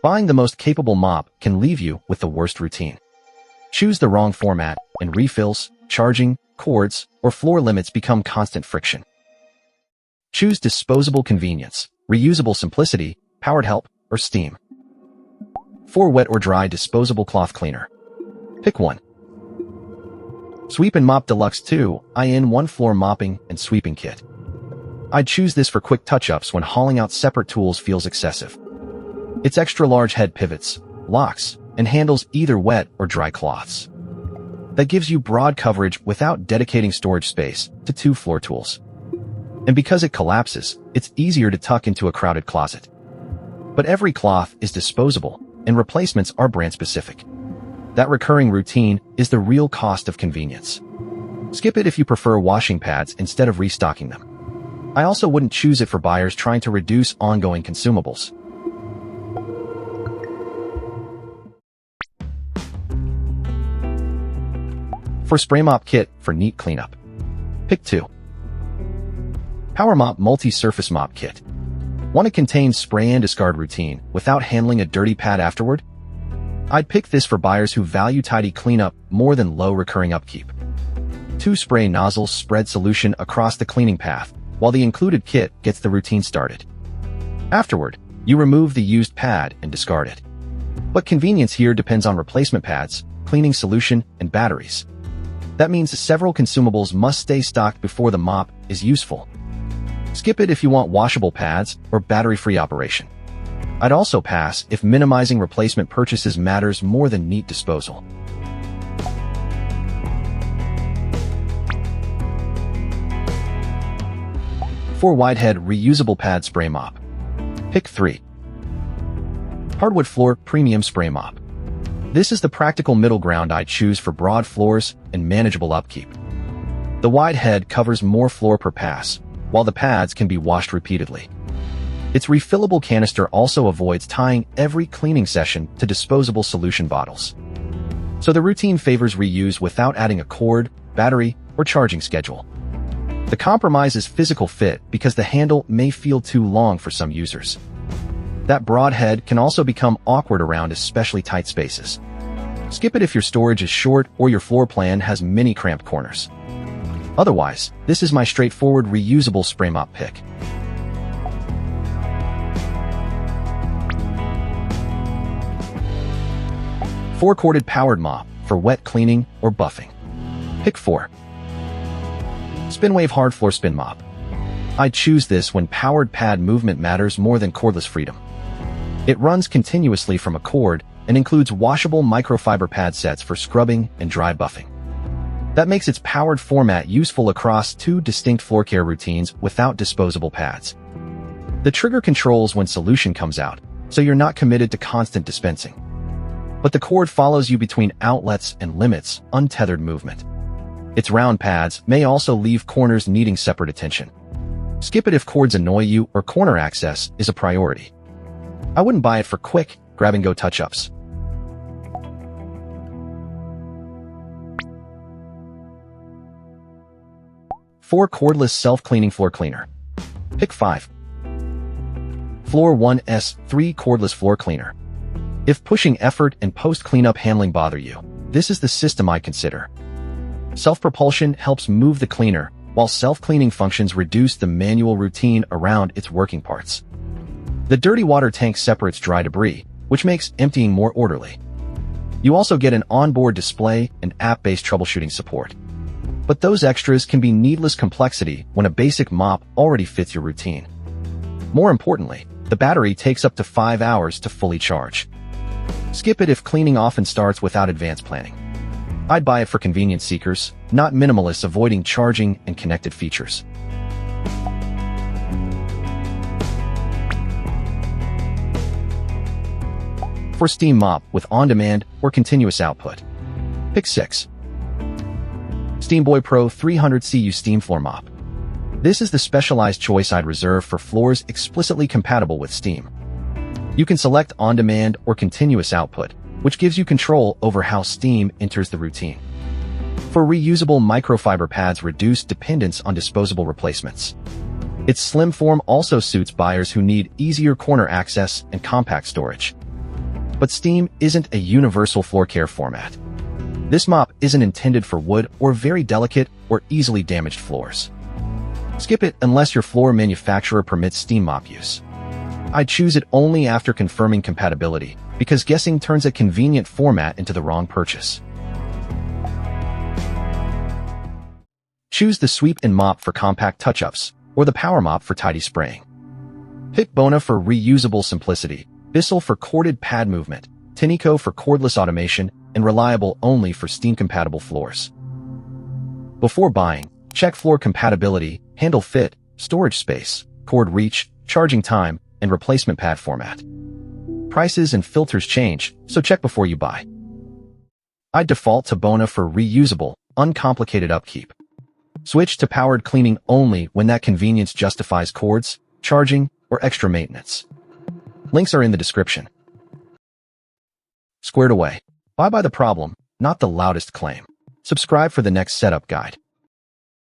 Buying the most capable mop can leave you with the worst routine. Choose the wrong format, and refills, charging, cords, or floor limits become constant friction. Choose disposable convenience, reusable simplicity, powered help, or steam. For wet or dry disposable cloth cleaner. Pick one. Sweep and Mop Deluxe 2-in-1 Floor Mopping and Sweeping Kit. I'd choose this for quick touch-ups when hauling out separate tools feels excessive. Its extra-large head pivots, locks, and handles either wet or dry cloths. That gives you broad coverage without dedicating storage space to two floor tools. And because it collapses, it's easier to tuck into a crowded closet. But every cloth is disposable, and replacements are brand-specific. That recurring routine is the real cost of convenience. Skip it if you prefer washing pads instead of restocking them. I also wouldn't choose it for buyers trying to reduce ongoing consumables. For spray mop kit for neat cleanup. Pick two. PowerMop Multi-Surface Mop Kit. Want to contain spray and discard routine without handling a dirty pad afterward? I'd pick this for buyers who value tidy cleanup more than low recurring upkeep. Two spray nozzles spread solution across the cleaning path, while the included kit gets the routine started. Afterward, you remove the used pad and discard it. But convenience here depends on replacement pads, cleaning solution, and batteries. That means several consumables must stay stocked before the mop is useful. Skip it if you want washable pads or battery-free operation. I'd also pass if minimizing replacement purchases matters more than neat disposal. For widehead reusable pad spray mop. Pick three. Hardwood Floor Premium Spray Mop. This is the practical middle ground I choose for broad floors and manageable upkeep. The wide head covers more floor per pass, while the pads can be washed repeatedly. Its refillable canister also avoids tying every cleaning session to disposable solution bottles. So the routine favors reuse without adding a cord, battery, or charging schedule. The compromise is physical fit because the handle may feel too long for some users. That broad head can also become awkward around especially tight spaces. Skip it if your storage is short or your floor plan has many cramped corners. Otherwise, this is my straightforward reusable spray mop pick. Four-corded powered mop for wet cleaning or buffing. Pick four. SpinWave Hard Floor Spin Mop. I'd choose this when powered pad movement matters more than cordless freedom. It runs continuously from a cord and includes washable microfiber pad sets for scrubbing and dry buffing. That makes its powered format useful across two distinct floor care routines without disposable pads. The trigger controls when solution comes out, so you're not committed to constant dispensing. But the cord follows you between outlets and limits untethered movement. Its round pads may also leave corners needing separate attention. Skip it if cords annoy you or corner access is a priority. I wouldn't buy it for quick, grab-and-go touch-ups. For cordless self-cleaning floor cleaner. Pick five. Floor 1S3 Cordless Floor Cleaner. If pushing effort and post-cleanup handling bother you, this is the system I consider. Self-propulsion helps move the cleaner, while self-cleaning functions reduce the manual routine around its working parts. The dirty water tank separates dry debris, which makes emptying more orderly. You also get an onboard display and app-based troubleshooting support. But those extras can be needless complexity when a basic mop already fits your routine. More importantly, the battery takes up to 5 hours to fully charge. Skip it if cleaning often starts without advanced planning. I'd buy it for convenience seekers, not minimalists avoiding charging and connected features. For steam mop with on-demand or continuous output. Pick six. Steamboy Pro 300 CU Steam Floor Mop. This is the specialized choice I'd reserve for floors explicitly compatible with steam. You can select on-demand or continuous output, which gives you control over how steam enters the routine. For reusable microfiber pads, reduce dependence on disposable replacements. Its slim form also suits buyers who need easier corner access and compact storage. But Steam isn't a universal floor care format. This mop isn't intended for wood or very delicate or easily damaged floors. Skip it unless your floor manufacturer permits Steam mop use. I choose it only after confirming compatibility, because guessing turns a convenient format into the wrong purchase. Choose the Sweep and Mop for compact touch-ups, or the PowerMop for tidy spraying. Pick Bona for reusable simplicity, Bissell for corded pad movement, Tinico for cordless automation, and Reliable only for Steam-compatible floors. Before buying, check floor compatibility, handle fit, storage space, cord reach, charging time, and replacement pad format. Prices and filters change, so check before you buy. I default to Bona for reusable, uncomplicated upkeep. Switch to powered cleaning only when that convenience justifies cords, charging, or extra maintenance. Links are in the description. Squared away. Buy by the problem, not the loudest claim. Subscribe for the next setup guide.